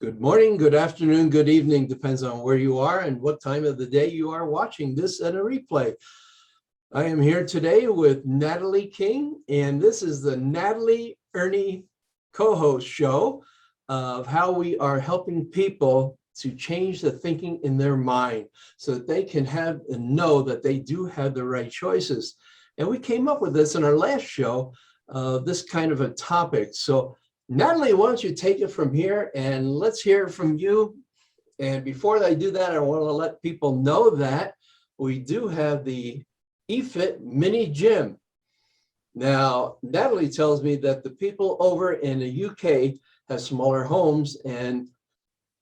Good morning, good afternoon, good evening, depends on where you are and what time of the day you are watching this at a replay. I am here today with Natalie King, and this is the Natalie Ernie co-host show of how we are helping people to change the thinking in their mind so that they can have and know that they do have the right choices. And we came up with this in our last show, this kind of a topic. So Natalie, why don't you take it from here and let's hear from you. And before I do that, I want to let people know that we do have the eFit mini gym. Now, Natalie tells me that the people over in the UK have smaller homes, and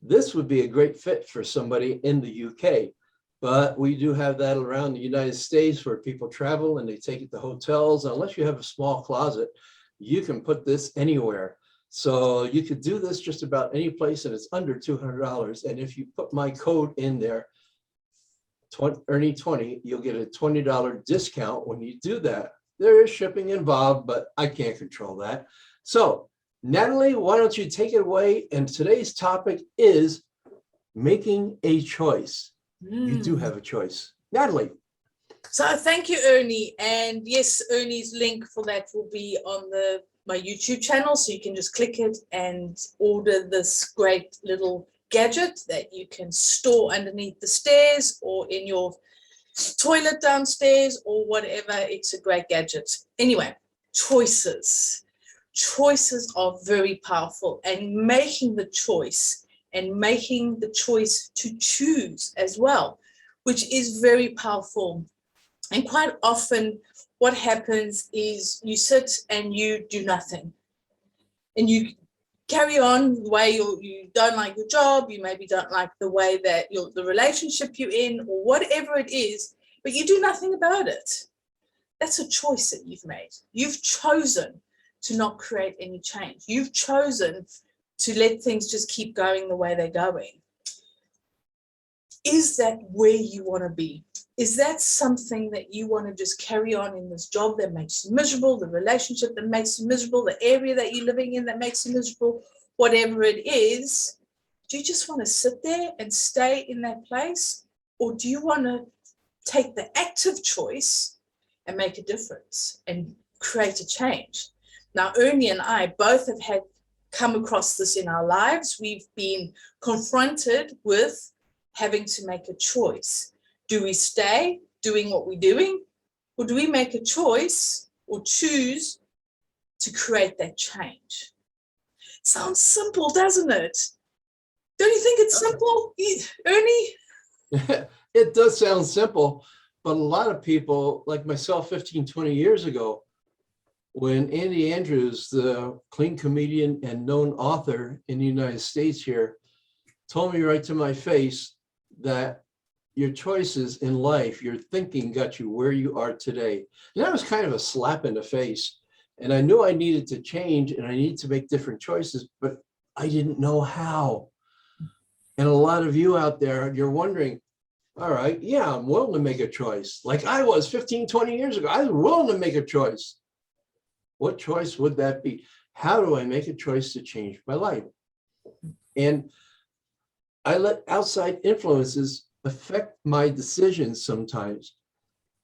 this would be a great fit for somebody in the UK. But we do have that around the United States where people travel and they take it to hotels. Unless you have a small closet, you can put this anywhere. So you could do this just about any place, and it's under $200. And if you put my code in there, Ernie20, you'll get a $20 discount when you do that. There is shipping involved, but I can't control that. So Natalie, why don't you take it away? And today's topic is making a choice. You do have a choice. Natalie. So thank you, Ernie. And yes, Ernie's link for that will be on my YouTube channel. So you can just click it and order this great little gadget that you can store underneath the stairs or in your toilet downstairs or whatever. It's a great gadget. Anyway, choices. Choices are very powerful, and making the choice to choose as well, which is very powerful. And quite often what happens is you sit and you do nothing, and you carry on the way you don't like your job, you maybe don't like the way that the relationship you're in or whatever it is, but you do nothing about it. That's a choice that you've made. You've chosen to not create any change. You've chosen to let things just keep going the way they're going. Is that where you want to be? Is that something that you want to just carry on in this job that makes you miserable, the relationship that makes you miserable, the area that you're living in that makes you miserable, whatever it is? Do you just want to sit there and stay in that place? Or do you want to take the active choice and make a difference and create a change? Now, Ernie and I both have come across this in our lives. We've been confronted with having to make a choice. Do we stay doing what we're doing, or do we make a choice or choose to create that change? Sounds simple, doesn't it? Don't you think it's simple, Ernie? It does sound simple, but a lot of people like myself 15, 20 years ago, when Andy Andrews, the clean comedian and known author in the United States here, told me right to my face that your choices in life, your thinking got you where you are today. And that was kind of a slap in the face. And I knew I needed to change and I needed to make different choices, but I didn't know how. And a lot of you out there, you're wondering, all right, yeah, I'm willing to make a choice. Like I was 15, 20 years ago, I was willing to make a choice. What choice would that be? How do I make a choice to change my life? And I let outside influences affect my decisions sometimes.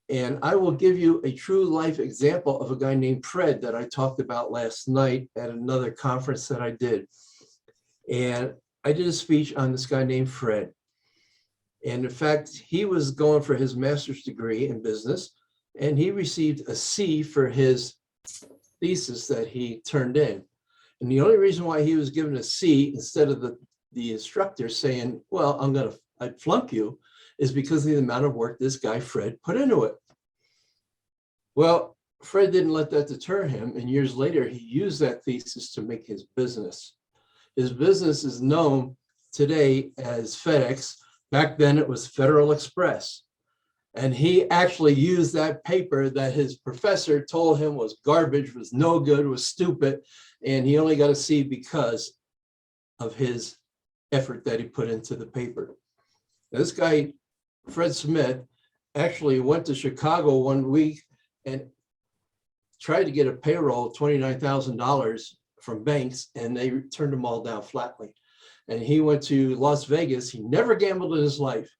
And I will give you a true life example of a guy named Fred that I talked about last night at another conference that I did. And I did a speech on this guy named Fred. And in fact, he was going for his master's degree in business, and he received a C for his thesis that he turned in. And the only reason why he was given a C instead of the instructor saying, well, I'd flunk you, is because of the amount of work this guy, Fred, put into it. Well, Fred didn't let that deter him. And years later, he used that thesis to make his business. His business is known today as FedEx. Back then it was Federal Express. And he actually used that paper that his professor told him was garbage, was no good, was stupid. And he only got a C because of his effort that he put into the paper. This guy, Fred Smith, actually went to Chicago one week and tried to get a payroll of $29,000 from banks, and they turned them all down flatly. and he went to Las Vegas. He never gambled in his life.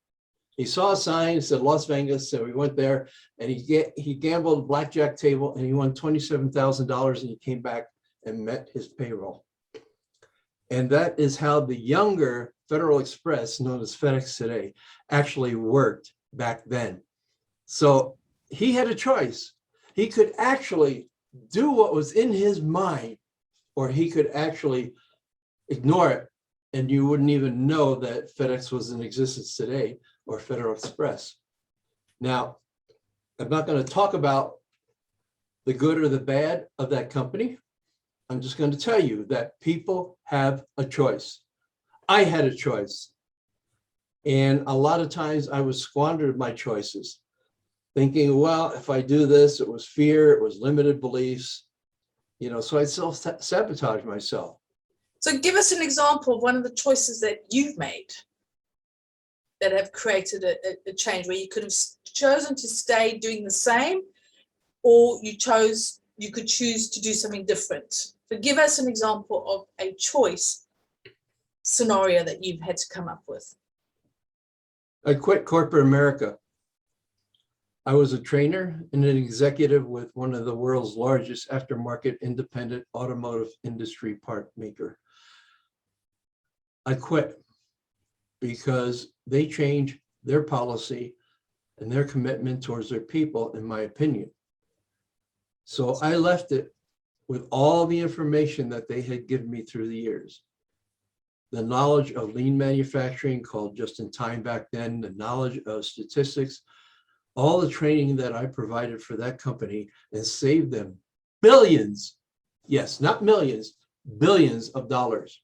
He saw a sign that said Las Vegas, so he went there and he gambled blackjack table and he won $27,000 and he came back and met his payroll. And that is how the younger Federal Express, known as FedEx today, actually worked back then. So he had a choice. He could actually do what was in his mind, or he could actually ignore it, and you wouldn't even know that FedEx was in existence today, or Federal Express. Now, I'm not going to talk about the good or the bad of that company. I'm just going to tell you that people have a choice. I had a choice. And a lot of times I was squandered my choices, thinking, well, if I do this, it was fear, it was limited beliefs, so I self-sabotage myself. So give us an example of one of the choices that you've made that have created a change, where you could have chosen to stay doing the same, or you could choose to do something different. So give us an example of a choice scenario that you've had to come up with. I quit corporate America. I was a trainer and an executive with one of the world's largest aftermarket independent automotive industry part maker. I quit because they changed their policy and their commitment towards their people, in my opinion. So I left it with all the information that they had given me through the years. The knowledge of lean manufacturing, called just in time back then, the knowledge of statistics, all the training that I provided for that company, and saved them billions, yes, not millions, billions of dollars.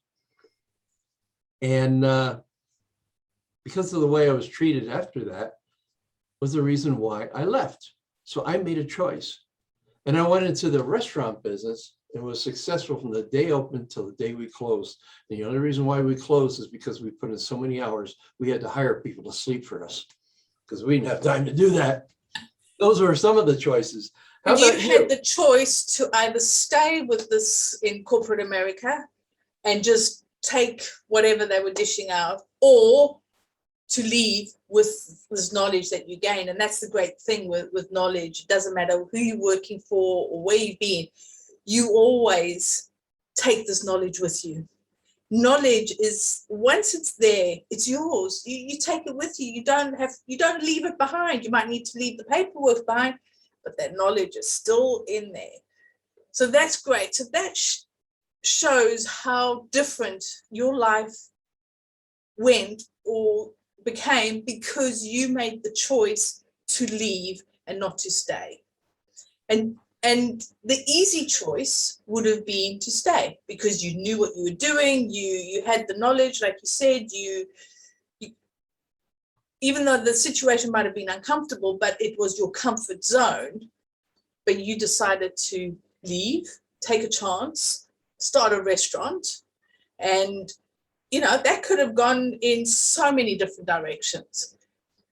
And because of the way I was treated after that was the reason why I left. So I made a choice. And I went into the restaurant business and was successful from the day open till the day we closed. And the only reason why we closed is because we put in so many hours, we had to hire people to sleep for us because we didn't have time to do that. Those were some of the choices. How about You had the choice to either stay with this in corporate America and just take whatever they were dishing out, or to leave with this knowledge that you gain. And that's the great thing with knowledge. It doesn't matter who you're working for or where you've been, you always take this knowledge with you. Knowledge is, once it's there, it's yours. You take it with you. You don't leave it behind. You might need to leave the paperwork behind, but that knowledge is still in there. So that's great. So that shows how different your life went or became because you made the choice to leave and not to stay. And the easy choice would have been to stay because you knew what you were doing. You had the knowledge, like you said, you even though the situation might have been uncomfortable, but it was your comfort zone, but you decided to leave, take a chance, start a restaurant. And that could have gone in so many different directions.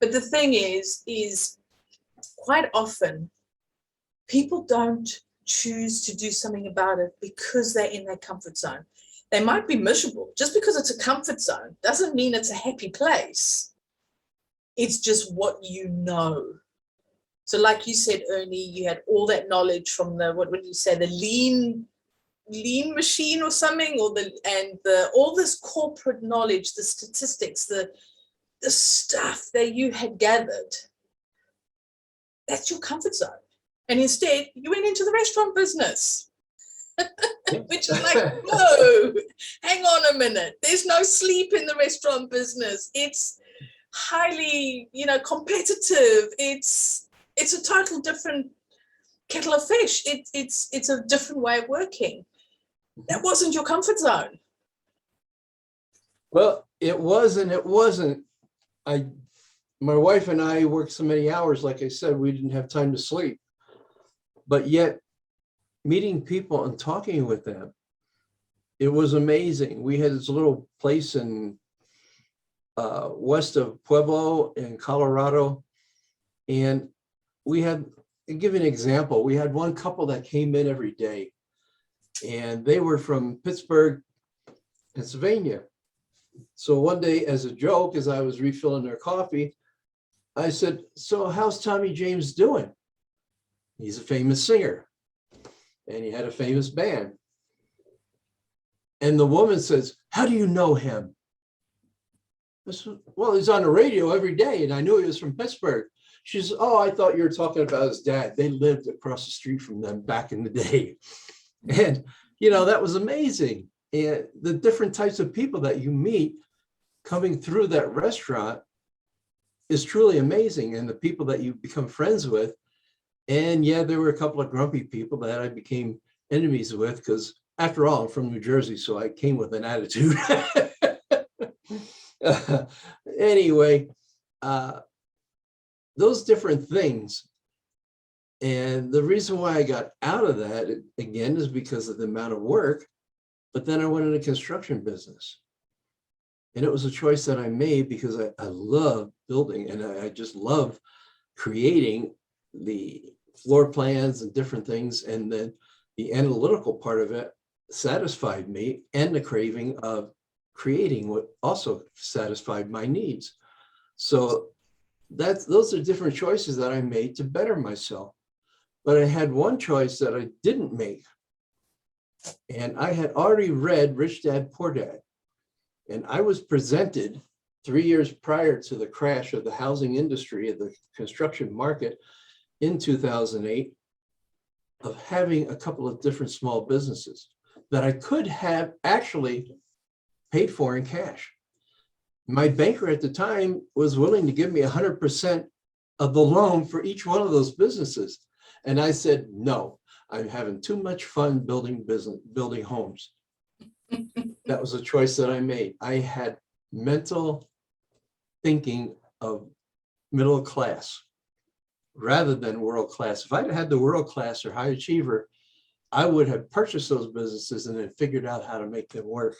But the thing is quite often people don't choose to do something about it because they're in their comfort zone. They might be miserable. Just because it's a comfort zone doesn't mean it's a happy place. It's just what you know. So like you said, Ernie, you had all that knowledge from what would you say, the lean machine or something, or all this corporate knowledge, the statistics, the stuff that you had gathered. That's your comfort zone. And instead you went into the restaurant business, which is like, no, hang on a minute. There's no sleep in the restaurant business. It's highly, competitive. It's a total different kettle of fish. It's a different way of working. That wasn't your comfort zone. Well, it was and it wasn't. My wife and I worked so many hours, like I said, we didn't have time to sleep. But yet, meeting people and talking with them, it was amazing. We had this little place in west of Pueblo in Colorado, and we had, to give you an example, we had one couple that came in every day, and they were from Pittsburgh, Pennsylvania. So one day, as a joke, as I was refilling their coffee, I said, "So how's Tommy James doing?" He's a famous singer and he had a famous band. And the woman says, "How do you know him?" I said, "Well, he's on the radio every day and I knew he was from Pittsburgh." She says, "Oh, I thought you were talking about his dad. They lived across the street from them back in the day." And, that was amazing. And the different types of people that you meet coming through that restaurant is truly amazing. And the people that you become friends with. And yeah, there were a couple of grumpy people that I became enemies with because after all, I'm from New Jersey, so I came with an attitude. Anyway, those different things. And the reason why I got out of that, again, is because of the amount of work. But then I went into construction business. And it was a choice that I made because I love building and I just love creating the floor plans and different things. And then the analytical part of it satisfied me, and the craving of creating what also satisfied my needs. So those are different choices that I made to better myself. But I had one choice that I didn't make. And I had already read Rich Dad, Poor Dad. And I was presented 3 years prior to the crash of the housing industry, of the construction market in 2008, of having a couple of different small businesses that I could have actually paid for in cash. My banker at the time was willing to give me 100% of the loan for each one of those businesses. And I said, no, I'm having too much fun building homes. That was a choice that I made. I had mental thinking of middle class rather than world class. If I'd had the world class or high achiever, I would have purchased those businesses and then figured out how to make them work.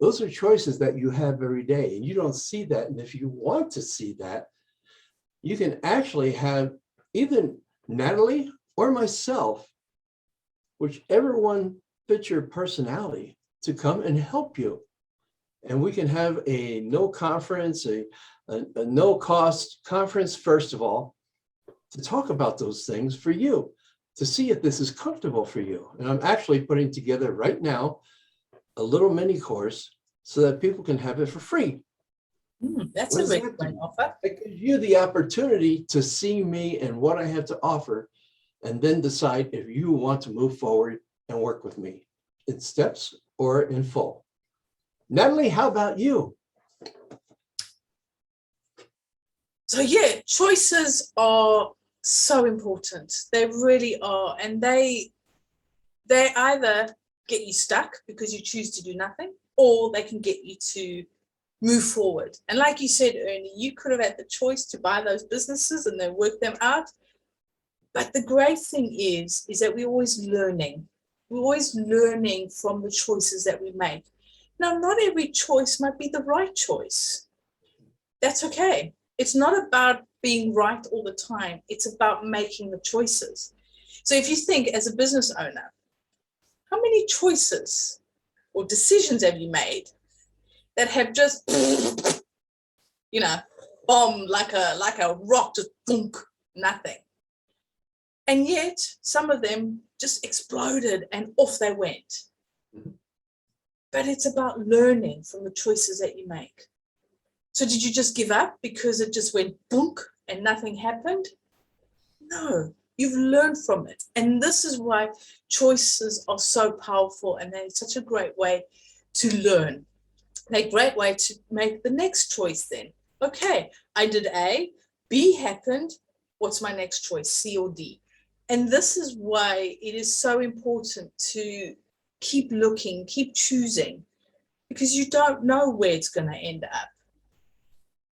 Those are choices that you have every day, and you don't see that. And if you want to see that, you can actually have either Natalie or myself, whichever one fits your personality, to come and help you. And we can have a no conference, a no cost conference, first of all, to talk about those things for you, to see if this is comfortable for you. And I'm actually putting together right now a little mini course so that people can have it for free. That's a really great offer. It gives you the opportunity to see me and what I have to offer, and then decide if you want to move forward and work with me in steps or in full. Natalie, how about you? So yeah, choices are so important. They really are. And they either get you stuck because you choose to do nothing, or they can get you to move forward. And like you said, Ernie, you could have had the choice to buy those businesses and then work them out. But the great thing is that we're always learning. We're always learning from the choices that we make. Now, not every choice might be the right choice. That's okay. It's not about being right all the time. It's about making the choices. So if you think as a business owner, how many choices or decisions have you made that have just, bombed like a rock, just thunk, nothing? And yet some of them just exploded and off they went. But it's about learning from the choices that you make. So did you just give up because it just went boonk and nothing happened? No, you've learned from it. And this is why choices are so powerful, and they're such a great way to learn. They're a great way to make the next choice then. Okay, I did A, B happened. What's my next choice, C or D? And this is why it is so important to keep looking, keep choosing, because you don't know where it's going to end up.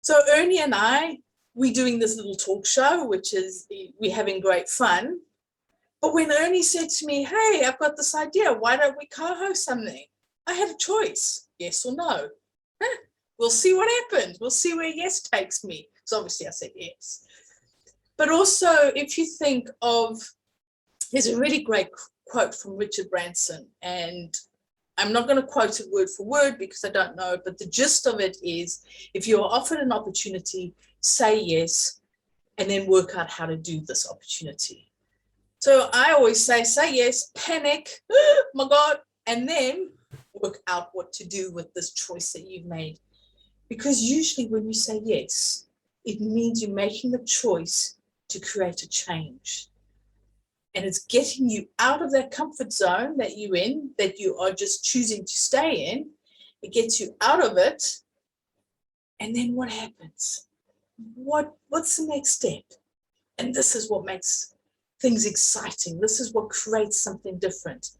So Ernie and I, we're doing this little talk show, which is we're having great fun. But when Ernie said to me, hey, I've got this idea, why don't we co-host something? I had a choice, yes or no. We'll see what happens. We'll see where yes takes me. So obviously I said yes. But also, if you think of, there's a really great quote from Richard Branson, and I'm not going to quote it word for word because I don't know, but the gist of it is if you are offered an opportunity, say yes, and then work out how to do this opportunity. So I always say yes, panic, oh my God, and then work out what to do with this choice that you've made. Because usually when you say yes, it means you're making the choice to create a change. And it's getting you out of that comfort zone that you're in, that you are just choosing to stay in. It gets you out of it. And then what happens? What's the next step? And this is what makes things exciting. This is what creates something different.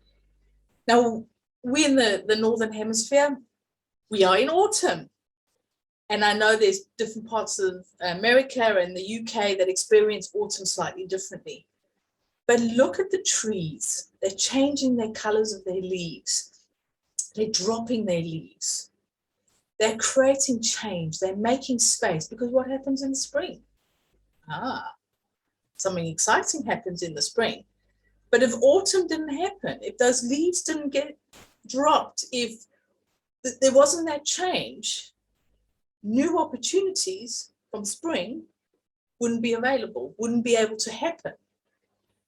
Now, we in the Northern Hemisphere, we are in autumn. And I know there's different parts of America and the UK that experience autumn slightly differently. But look at the trees. They're changing their colors of their leaves. They're dropping their leaves. They're creating change. They're making space, because what happens in the spring? Something exciting happens in the spring. But if autumn didn't happen, if those leaves didn't get dropped, if there wasn't that change, new opportunities from spring wouldn't be available, wouldn't be able to happen.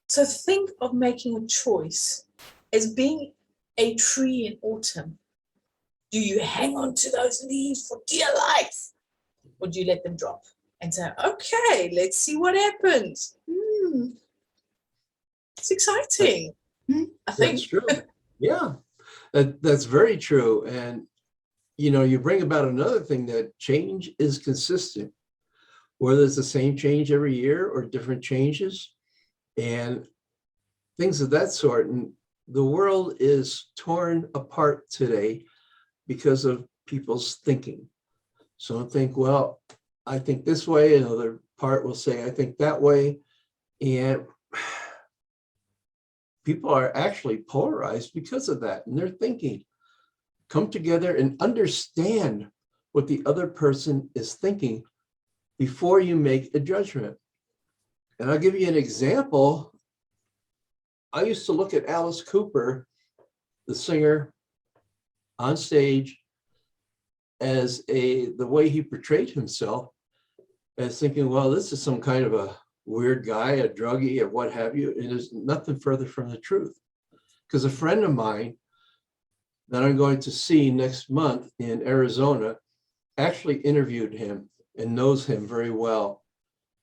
So think of making a choice as being a tree in autumn. Do you hang on to those leaves for dear life? Or do you let them drop and say, okay, let's see what happens? It's exciting. I think. That's true. Yeah, that's very true. And, you bring about another thing, that change is consistent, whether it's the same change every year or different changes and things of that sort. And the world is torn apart today because of people's thinking. Some think, well, I think this way. Another part will say, I think that way. And people are actually polarized because of that. And their thinking. Come together and understand what the other person is thinking before you make a judgment. And I'll give you an example. I used to look at Alice Cooper, the singer, on stage as the way he portrayed himself, as thinking, well, this is some kind of a weird guy, a druggie, or what have you. And there's nothing further from the truth. Because a friend of mine that I'm going to see next month in Arizona actually interviewed him and knows him very well.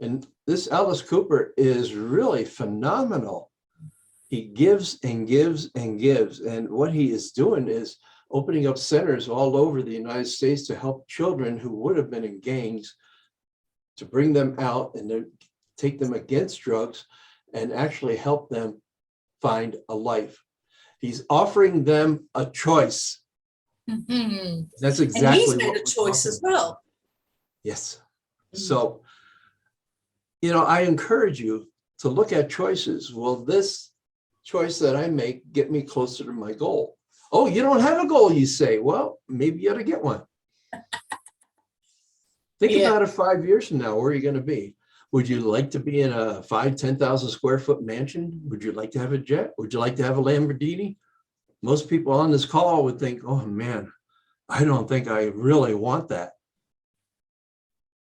And this Alice Cooper is really phenomenal. He gives and gives and gives. And what he is doing is opening up centers all over the United States to help children who would have been in gangs, to bring them out and to take them against drugs and actually help them find a life. He's offering them a choice. Mm-hmm. That's exactly and he's what made a choice as well. Yes. So, I encourage you to look at choices. Will this choice that I make get me closer to my goal? Oh, you don't have a goal, you say. Well, maybe you ought to get one. Think about it 5 years from now. Where are you going to be? Would you like to be in a 10,000 square foot mansion? Would you like to have a jet? Would you like to have a Lamborghini? Most people on this call would think, oh man, I don't think I really want that.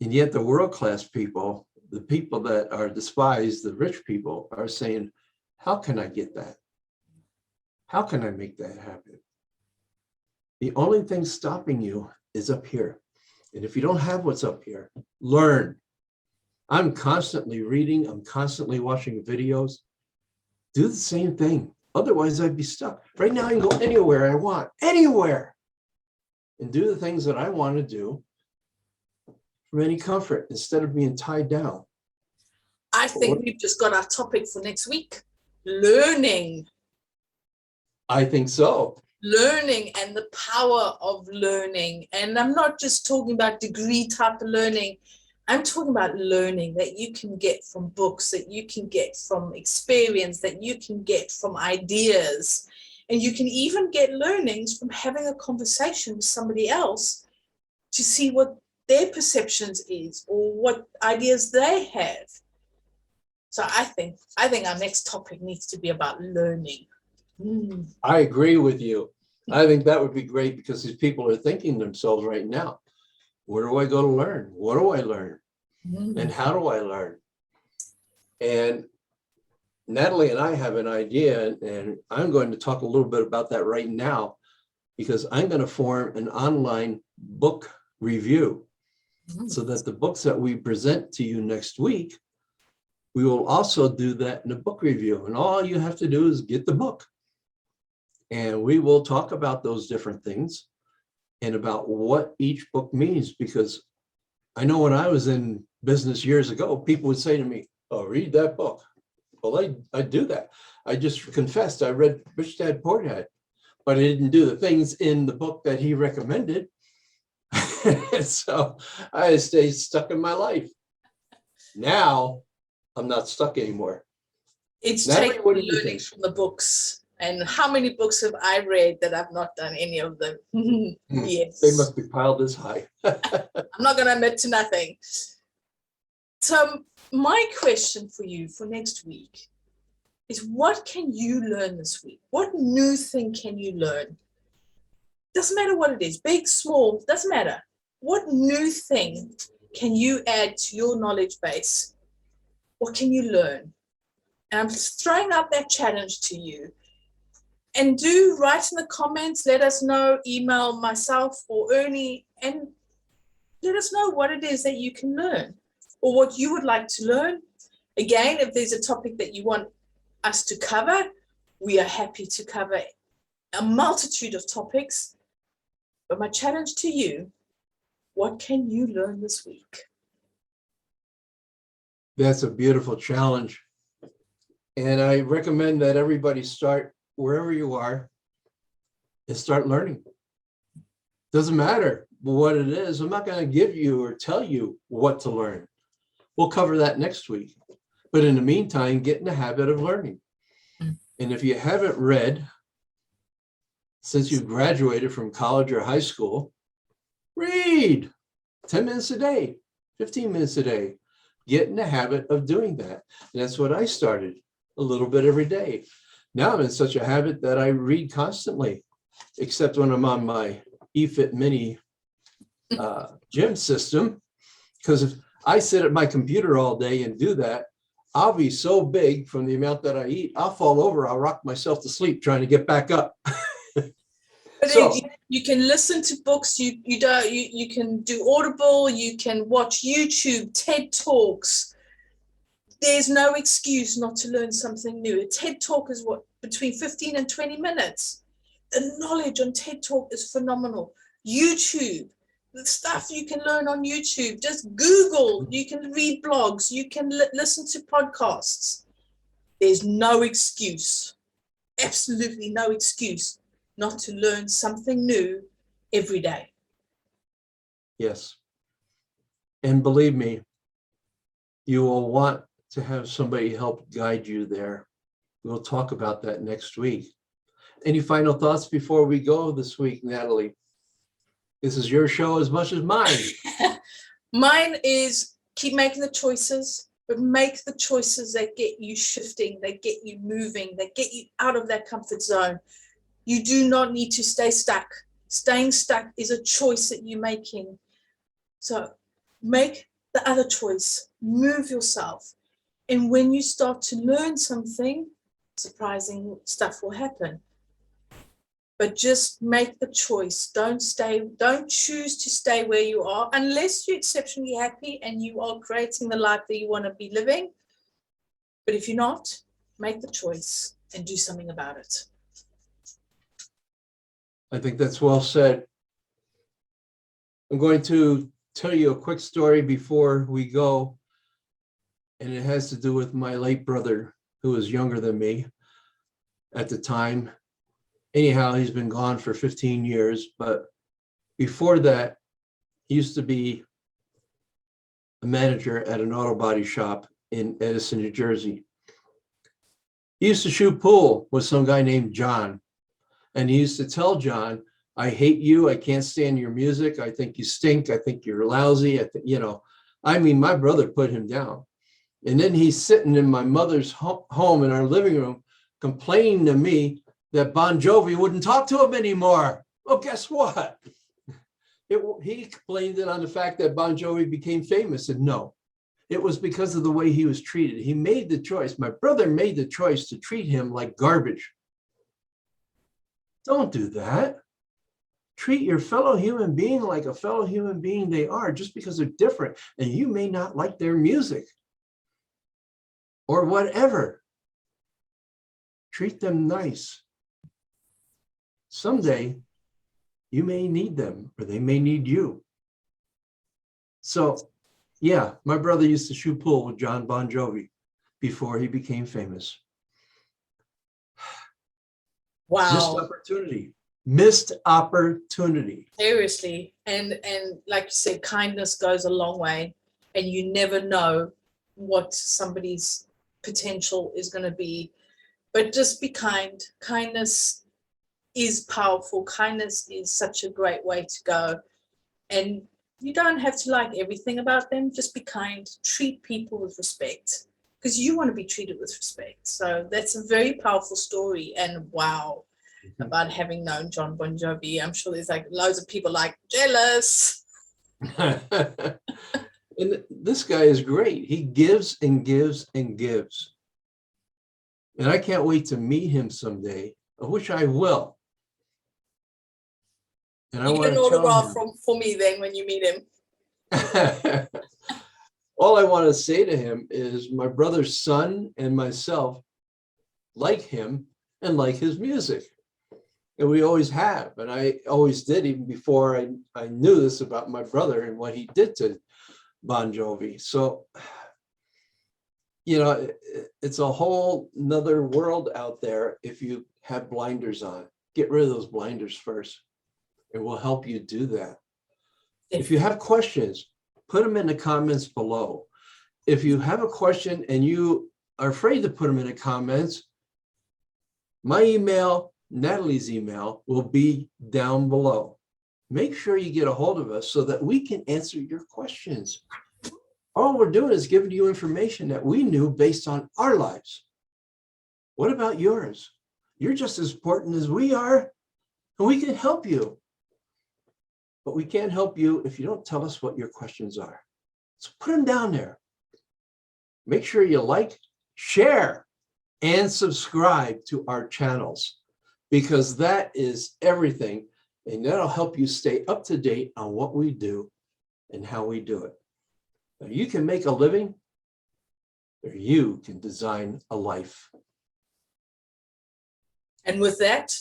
And yet the world-class people, the people that are despised, the rich people, are saying, how can I get that? How can I make that happen? The only thing stopping you is up here. And if you don't have what's up here, learn. I'm constantly reading. I'm constantly watching videos. Do the same thing. Otherwise, I'd be stuck. Right now, I can go anywhere I want, anywhere, and do the things that I want to do from any comfort instead of being tied down. I think we've just got our topic for next week. Learning. I think so. Learning and the power of learning. And I'm not just talking about degree type of learning. I'm talking about learning that you can get from books, that you can get from experience, that you can get from ideas. And you can even get learnings from having a conversation with somebody else to see what their perceptions is or what ideas they have. So I think our next topic needs to be about learning. I agree with you. I think that would be great because these people are thinking to themselves right now, where do I go to learn? What do I learn? And how do I learn? And Natalie and I have an idea, and I'm going to talk a little bit about that right now, because I'm going to form an online book review so that the books that we present to you next week, we will also do that in a book review. And all you have to do is get the book. And we will talk about those different things and about what each book means, because I know when I was in business years ago, people would say to me, oh, read that book. Well, I do that. I just confessed I read Rich Dad Poor Dad, but I didn't do the things in the book that he recommended. So I stayed stuck in my life. Now I'm not stuck anymore. It's Natalie, taking what do you learning think? from the books. And how many books have I read that I've not done any of them? Yes. They must be piled this high. I'm not going to admit to nothing. So my question for you for next week is, what can you learn this week? What new thing can you learn? Doesn't matter what it is, big, small, doesn't matter. What new thing can you add to your knowledge base? What can you learn? And I'm throwing out that challenge to you. And do write in the comments, let us know, email myself or Ernie, and let us know what it is that you can learn or what you would like to learn. Again, if there's a topic that you want us to cover, we are happy to cover a multitude of topics. But my challenge to you, what can you learn this week? That's a beautiful challenge. And I recommend that everybody start wherever you are and start learning. Doesn't matter what it is. I'm not going to give you or tell you what to learn. We'll cover that next week. But in the meantime, get in the habit of learning. And if you haven't read since you graduated from college or high school, read 10 minutes a day, 15 minutes a day. Get in the habit of doing that. And that's what I started, a little bit every day. Now I'm in such a habit that I read constantly, except when I'm on my eFit Mini gym system. Because if I sit at my computer all day and do that, I'll be so big from the amount that I eat, I'll fall over, I'll rock myself to sleep trying to get back up. But So, you can listen to books, you can do Audible, you can watch YouTube, TED Talks. There's no excuse not to learn something new. A TED Talk is what, between 15 and 20 minutes. The knowledge on TED Talk is phenomenal. YouTube, the stuff you can learn on YouTube, just Google, you can read blogs, you can listen to podcasts. There's no excuse, absolutely no excuse not to learn something new every day. yes. And believe me, you will want to have somebody help guide you there. We'll talk about that next week. Any final thoughts before we go this week, Natalie? This is your show as much as mine. Mine is keep making the choices, but make the choices that get you shifting, that get you moving, that get you out of that comfort zone. You do not need to stay stuck. Staying stuck is a choice that you're making. So make the other choice, move yourself. And when you start to learn something, surprising stuff will happen. But just make the choice. Don't choose to stay where you are unless you're exceptionally happy and you are creating the life that you want to be living. But if you're not, make the choice and do something about it. I think that's well said. I'm going to tell you a quick story before we go. And it has to do with my late brother, who was younger than me at the time. Anyhow, he's been gone for 15 years. But before that, he used to be a manager at an auto body shop in Edison, New Jersey. He used to shoot pool with some guy named John. And he used to tell John, I hate you. I can't stand your music. I think you stink. I think you're lousy. My brother put him down. And then he's sitting in my mother's home in our living room, complaining to me that Bon Jovi wouldn't talk to him anymore. Well, guess what? He blamed it on the fact that Bon Jovi became famous, and no, it was because of the way he was treated. He made the choice. My brother made the choice to treat him like garbage. Don't do that. Treat your fellow human being like a fellow human being they are, just because they're different and you may not like their music or whatever. Treat them nice. Someday you may need them or they may need you. So yeah, my brother used to shoot pool with John Bon Jovi before he became famous. Wow. Missed opportunity. Missed opportunity. Seriously. And like you said, kindness goes a long way, and you never know what somebody's potential is going to be. But just be kind. Kindness is powerful. Kindness is such a great way to go. And you don't have to like everything about them. Just be kind. Treat people with respect, because you want to be treated with respect. So that's a very powerful story. And wow, about having known John Bon Jovi. I'm sure there's like loads of people like jealous. And this guy is great. He gives and gives and gives. And I can't wait to meet him someday, of which I will. And I You want get an to tell autograph him. for me then when you meet him. All I want to say to him is my brother's son and myself like him and like his music. And we always have. And I always did, even before I knew this about my brother and what he did to Bon Jovi. So, you know, it's a whole nother world out there if you have blinders on. Get rid of those blinders first. It will help you do that. If you have questions, put them in the comments below. If you have a question and you are afraid to put them in the comments, my email, Natalie's email, will be down below. Make sure you get a hold of us so that we can answer your questions. All we're doing is giving you information that we knew based on our lives. What about yours? You're just as important as we are, and we can help you. But we can't help you if you don't tell us what your questions are. So put them down there. Make sure you like, share, and subscribe to our channels, because that is everything. And that'll help you stay up to date on what we do and how we do it. Now, you can make a living, or you can design a life. And with that,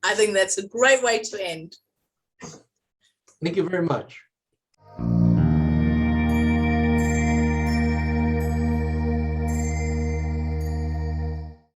I think that's a great way to end. Thank you very much.